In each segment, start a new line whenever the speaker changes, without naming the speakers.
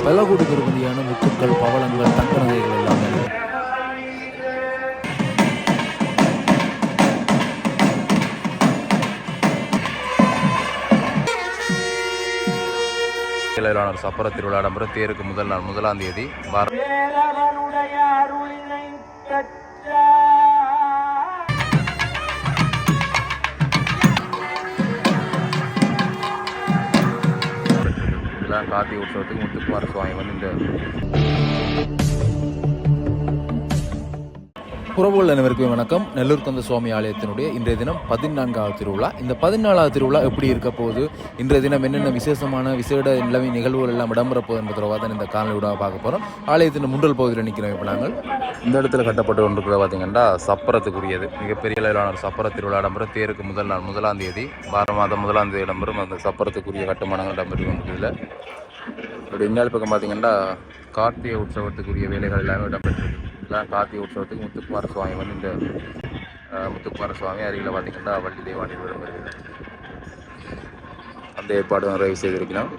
பல கோடி பெறுமதியான முத்துக்கள், பவளங்கள், தங்க நகைகள் எல்லாமே சப்பர திருவிழா இடம்பெறும். தேருக்கு முதல் நாள் 1ஆம் தேதி இதெல்லாம் கார்த்திகை உற்சவத்துக்கு முத்துக்குமார சுவாமி வந்து இந்த புறவுள்ள அனைவருக்கும் வணக்கம். நெல்லூர் கந்த சுவாமி ஆலயத்தினுடைய இன்றைய தினம் 14வது திருவிழா. இந்த 14வது திருவிழா எப்படி இருக்க போகுது, இன்றைய தினம் என்னென்ன விசேஷமான விசேட நிலைமை நிகழ்வுகள் எல்லாம் இடம்பெற போகுது என்பதற்காக தான் இந்த காணொலியோட பார்க்க போகிறோம். ஆலயத்தின் முண்டல் பகுதியில் நிற்கிறோம். இப்போ நாங்கள் இந்த இடத்துல கட்டப்பட்டு கொண்டிருக்கிற பார்த்தீங்கன்னா சப்பரத்துக்குரியது மிகப்பெரிய அளவிலான ஒரு சப்பர திருவிழா இடம்பெறும். தேருக்கு முதல் நாள் 1ஆம் தேதி மாதம் 1ஆம் தேதி இடம்பெறும். அந்த சப்பரத்துக்குரிய கட்டுமானங்கள் இடம்பெற்று கொண்டிருக்கிறதுல இப்படி இன்னொரு பக்கம் பார்த்தீங்கன்னா கார்த்திகை உற்சவத்துக்குரிய வேலைகள் எல்லாமே இடம்பெற்றிருக்கு. எல்லாம் கார்த்திகை உற்சவத்துக்கு முத்துக்குமார சுவாமி வந்து இந்த முத்துக்குமார சுவாமி அருகில் பார்த்திங்கன்னா வள்ளி தெய்வானை விளம்பரம் அந்த ஏற்பாடு நிறைவு செய்திருக்கிறோம்.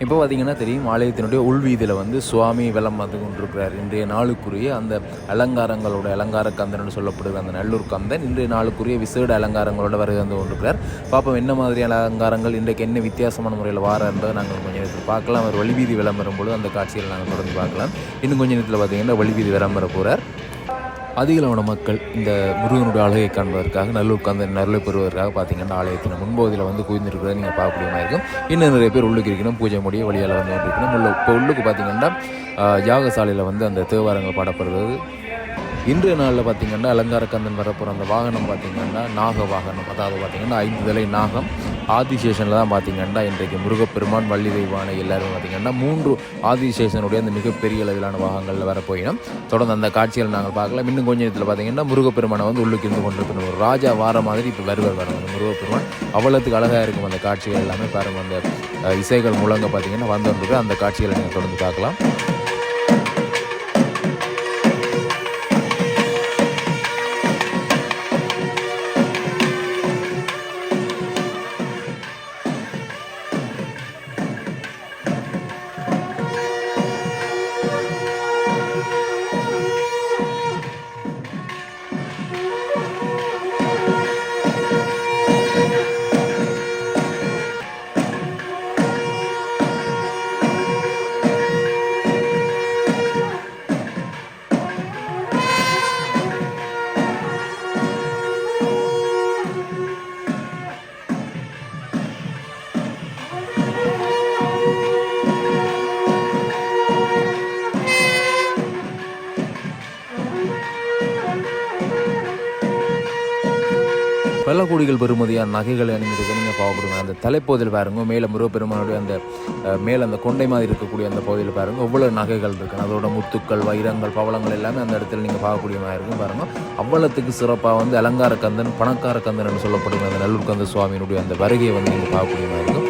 இப்போ பார்த்திங்கன்னா தெரியும், ஆலயத்தினுடைய உள்வீதியில் வந்து சுவாமி வெள்ளம் வந்து கொண்டிருக்கிறார். இன்றைய நாளுக்குரிய அந்த அலங்காரங்களோட அலங்கார கந்தன் சொல்லப்படுகிற அந்த நல்லூர் கந்தன் இன்றைய நாளுக்குரிய விசேட அலங்காரங்களோட வருகை வந்து கொண்டிருக்கிறார். பார்ப்போம் என்ன மாதிரியான அலங்காரங்கள் இன்றைக்கு என்ன வித்தியாசமான முறையில் வார என்பதை நாங்கள் கொஞ்சம் நேரத்தில் பார்க்கலாம். அவர் வழிவீதி விளம்பரம் போது அந்த காட்சிகளை நாங்கள் தொடர்ந்து பார்க்கலாம். இன்னும் கொஞ்சம் நேரத்தில் பார்த்திங்கன்னா வழிவீதி விளம்பரம் போகிறார். அதிகளவான மக்கள் இந்த முருகனுடைய அழகை காண்பதற்காக நல்லூர் கந்தன் அருளை பெறுவதற்காக பார்த்திங்கன்னா ஆலயத்தின் முன்பகுதியில் வந்து குவிந்திருக்கிறத நீங்கள் பார்க்கக்கூடிய மாதிரி இருக்கும். இன்னும் நிறைய பேர் உள்ளுக்கு இருக்கணும், பூஜை முடிய வழியால் வந்து இருக்கணும். இப்போ உள்ளுக்கு பார்த்திங்கன்னா யாகசாலையில் வந்து அந்த தேவாரங்கள் பாடப்படுறது. இன்றைய நாளில் பார்த்திங்கன்னா அலங்கார கந்தன் வரப்போகிற அந்த வாகனம் பார்த்திங்கன்னா நாக வாகனம், அதாவது பார்த்திங்கன்னா 5 தலை நாகம். ஆதிசேஷனில் தான் பார்த்திங்கன்னா இன்றைக்கு முருகப்பெருமான், வள்ளி தெய்வானை எல்லாருமே பார்த்திங்கன்னா 3 ஆதிசேஷனுடைய அந்த மிகப்பெரிய அளவிலான வாகனங்களில் வரப்போயினோம். தொடர்ந்து அந்த காட்சிகள் நாங்கள் பார்க்கலாம். இன்னும் கொஞ்சம் இடத்துல பார்த்திங்கன்னா முருகப்பெருமானை வந்து உள்ளுக்கு இருந்து கொண்டிருக்கிற ஒரு ராஜா வார மாதிரி இப்போ வருவார் அந்த முருகப்பெருமான். அவ்வளோத்துக்கு அழகாக இருக்கும் அந்த காட்சிகள் எல்லாமே பாருங்கள். அந்த இசைகள் முழங்க பார்த்திங்கன்னா வந்து அந்த காட்சிகளை நீங்கள் தொடர்ந்து பார்க்கலாம். பல கோடிகள் பெறுமதியான நகைகளை அணிந்திருக்க நீங்கள் பார்க்கப்படுங்க. அந்த தலைப்பகுதியில் பாருங்க, மேலே முருகப்பெருமானுடைய அந்த மேலே அந்த கொண்டை மாதிரி இருக்கக்கூடிய அந்த பகுதியில் பாருங்கள் எவ்வளோ நகைகள் இருக்குது. அதோட முத்துக்கள், வைரங்கள், பவளங்கள் எல்லாமே அந்த இடத்துல நீங்கள் பார்க்கக்கூடிய மாதிரி இருக்கும் பாருங்கள். அவ்வளோத்துக்கு சிறப்பாக வந்து அலங்கார கந்தன், பணக்கார கந்தன் என்று சொல்லப்படுங்க அந்த நல்லூர் கந்த சுவாமியினுடைய அந்த வருகையை வந்து நீங்கள் பார்க்கக்கூடிய மாதிரி இருக்கும்.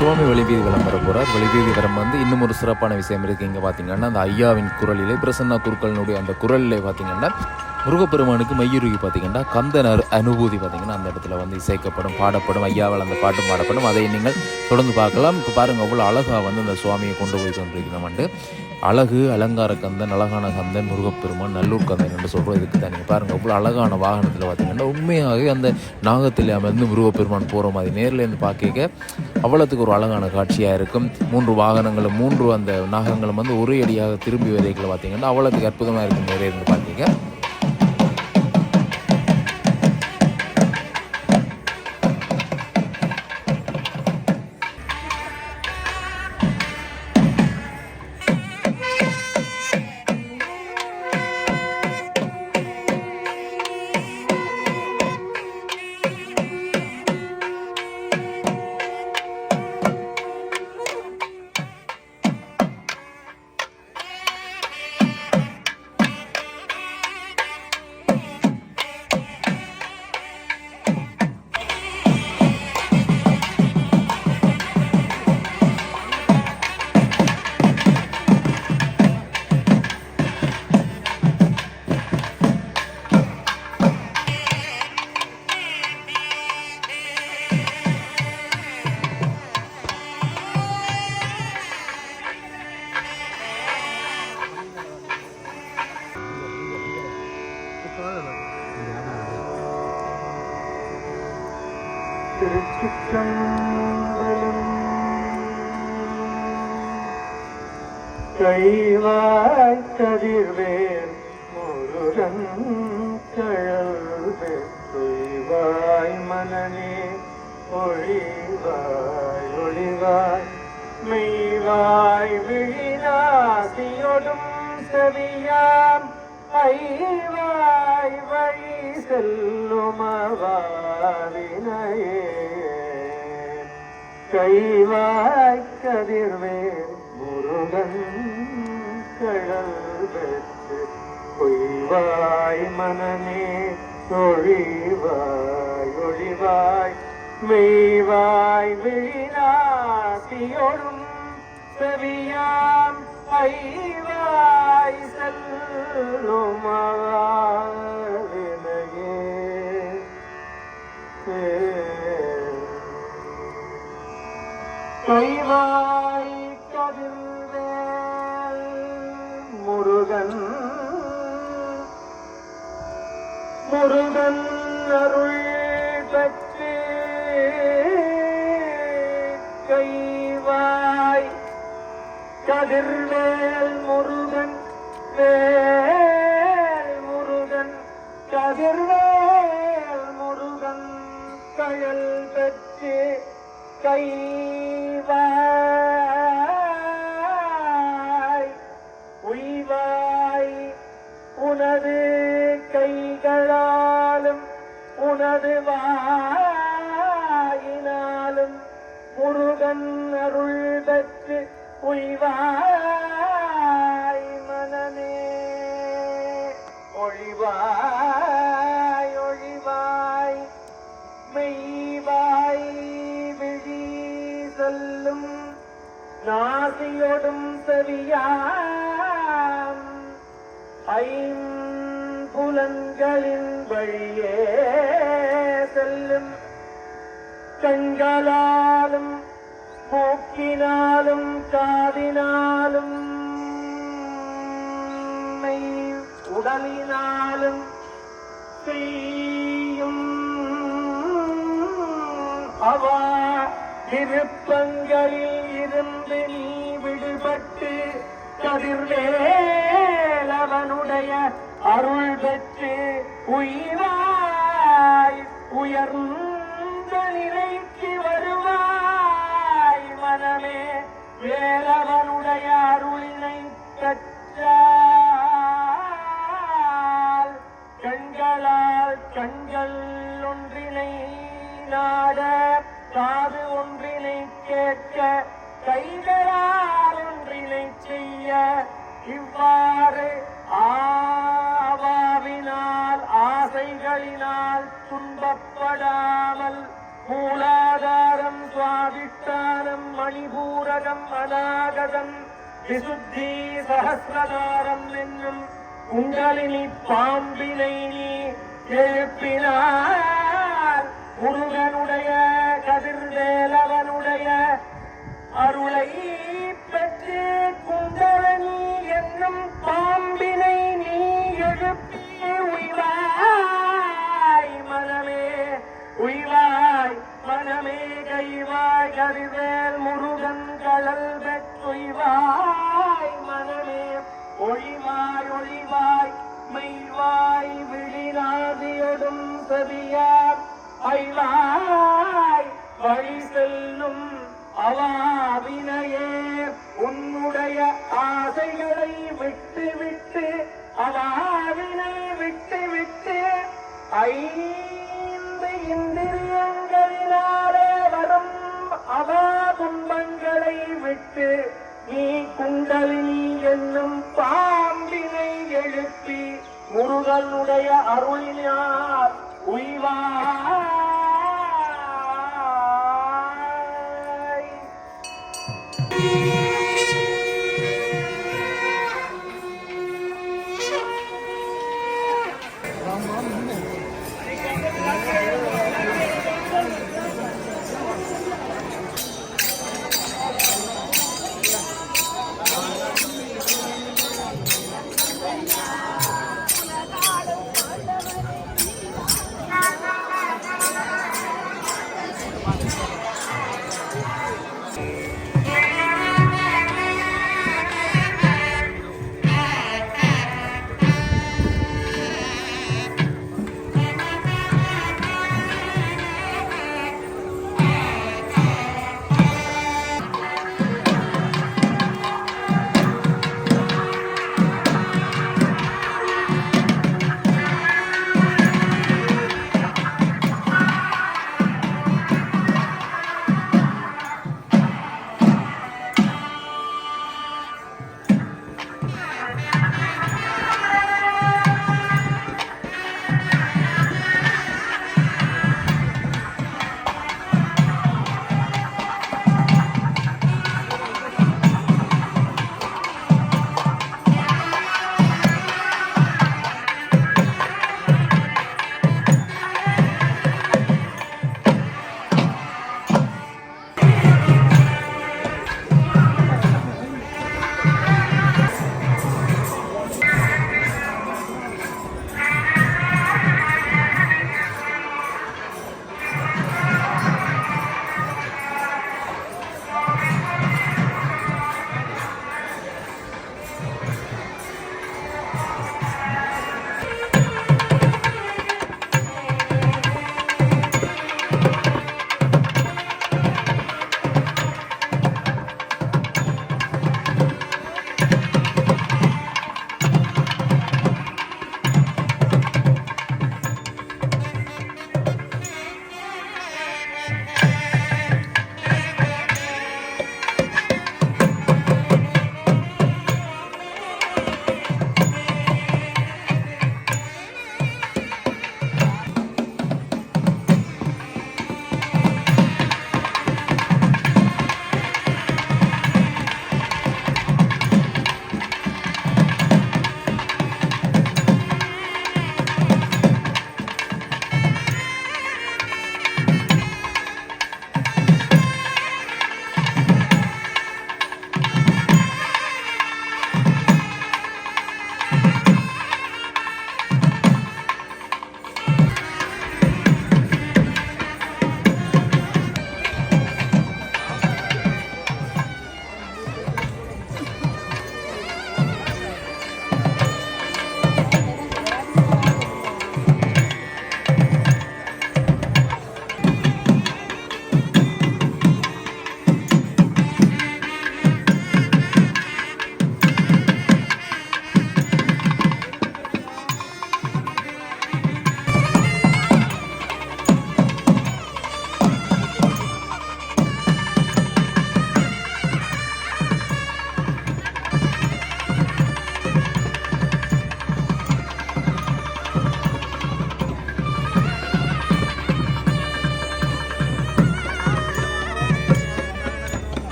சுவாமி வழிவீதி விளம்பரம் போகிறார். வழிவீதி விளம்பரம் வந்து இன்னும் ஒரு சிறப்பான விஷயம் இருக்குது. இங்கே பார்த்தீங்கன்னா அந்த ஐயாவின் குரலிலே, பிரசன்னா குருக்களினுடைய அந்த குரலிலே பார்த்தீங்கன்னா முருகப்பெருமானுக்கு மையுருகி பார்த்திங்கன்னா கந்தனர் அனுபூதி பார்த்திங்கன்னா அந்த இடத்துல வந்து இசைக்கப்படும், பாடப்படும். ஐயாவால் அந்த பாட்டும் பாடப்படும். அதை நீங்கள் தொடர்ந்து பார்க்கலாம். இப்போ பாருங்கள் அவ்வளோ அழகாக வந்து அந்த சுவாமியை கொண்டு போய் கொண்டிருக்கிறோம். அழகு அலங்கார கந்தன், அழகான கந்தன், முருகப்பெருமான், நல்லூர் கந்தன் என்று சொல்கிறோம். இதுக்கு தான் நீங்கள் பாருங்கள் அவ்வளோ அழகான வாகனத்தில் பார்த்திங்கன்னா உண்மையாகவே அந்த நாகத்தில் அமர்ந்து முருகப்பெருமான் போகிற மாதிரி நேரிலேருந்து பார்க்க அவ்வளோத்துக்கு ஒரு அழகான காட்சியாக இருக்கும். 3 வாகனங்களும் 3 அந்த நாகங்களும் வந்து ஒரே அடியாக திரும்பி வரைகளை பார்த்திங்கன்னா அவ்வளோத்துக்கு அற்புதமாக இருக்கும் நேரே இருந்து பார்த்திங்க.
திருச்சிற்றம்பலம். கைவாய் கதிர்வேல் முருகன் கழல் பெற்றுவாய் மனநே ஒழிவாய் ஒளிவாய் மெய்வாய் விழிநாசியொடும் செவியாம் ஐவாய் வழி செல்லுமவாவினையே. கைவாய் கதிர்வேல் முருகன் கழல் பெற்று பொய்வாய் மனநே ஒழிவாய் ஒளிவாய் மெய்வாய் விழிநாசியொடும் செவியாம் ஐவாய் செல்லுமவாவினையே. கைவாய் கதிர்வேல் முருகன் முருகன் அருள் பெற்று கைவாய் கதிர்வேல் முருகன் வேல் முருகன் கதிர்வேல் முருகன் கயல் பெற்று கைவாய் உய்வாய் உனது கைகளாலும் உனது வாயினாலும் முருகன் அருள் பெற்று உய்வாய் மனநே ஒழிவாய் ஒழிவாய் மெய்வாய் விழி செல்லும் நாசியொடும் செவியாம் ஐம்புலன்களின் வழியே செல்லும் கண்களாலும் மூக்கினாலும் காதினாலும் உடலினாலும் செய்யும் அவா விருப்பங்களில் இருந்து நீ விடுபட்டு கதிர்வேல் அவனுடைய அருள் பெற்று உயிராய் உயர்ந்த நிலைக்கு வருவாய் மனமே. வேலவனுடைய அருளினை கற்றால் கண்களால் கண்கள் ஒன்றினை நாட காது ஒன்றினை கேட்க கைகளால் ஒன்றினை செய்ய இவ்வாறு ஆவாவினால் ஆசைகளினால் துன்பப்படாமல் மூலாதாரம் சுவாதிஷ்டானம் மணிபூரகம் அநாகதம் விசுத்தி சஹஸ்ரதாரம் என்னும் குண்டலினி பாம்பினை நீ எழுப்பினார் முருகனுடைய கதிர்வேலவனுடைய அருளை பெற்று குண்டலினி என்னும் பாம்பினை நீ எழுப்பி உய்வாய் மனமே உய்வாய் மனமே. கைவாய் கதிர்வேல் முருகன் கழல் பெற்றுய்வாய் மனமே ஒழிவாய் ஒழிவாய் மெய்வாய் விழிநாதியொடும் செவியார் ஐவாய் வழி செல்லும் அவாவினையே. உன்னுடைய ஆசைகளை விட்டு விட்டு அவாவினை விட்டு விட்டு ஐந்து இந்திரியங்களினாலே வரும் அவா துன்பங்களை விட்டு நீ குண்டலினி என்னும் பாம்பினை எழுப்பி முருகனுடைய அருளினார் உய்வாய்.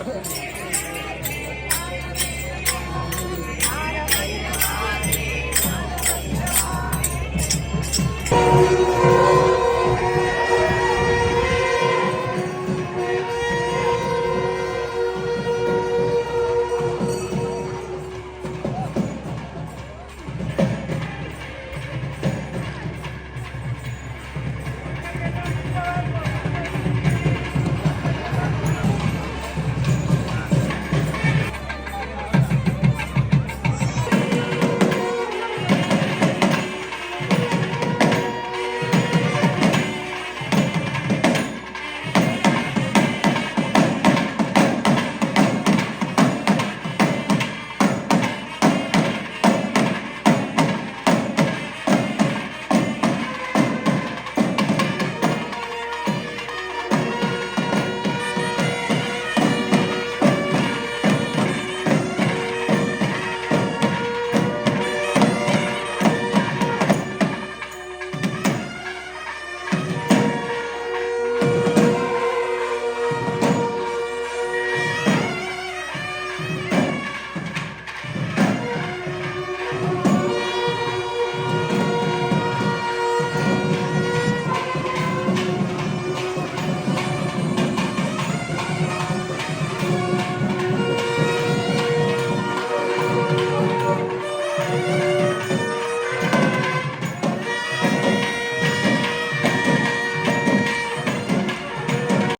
Thank you.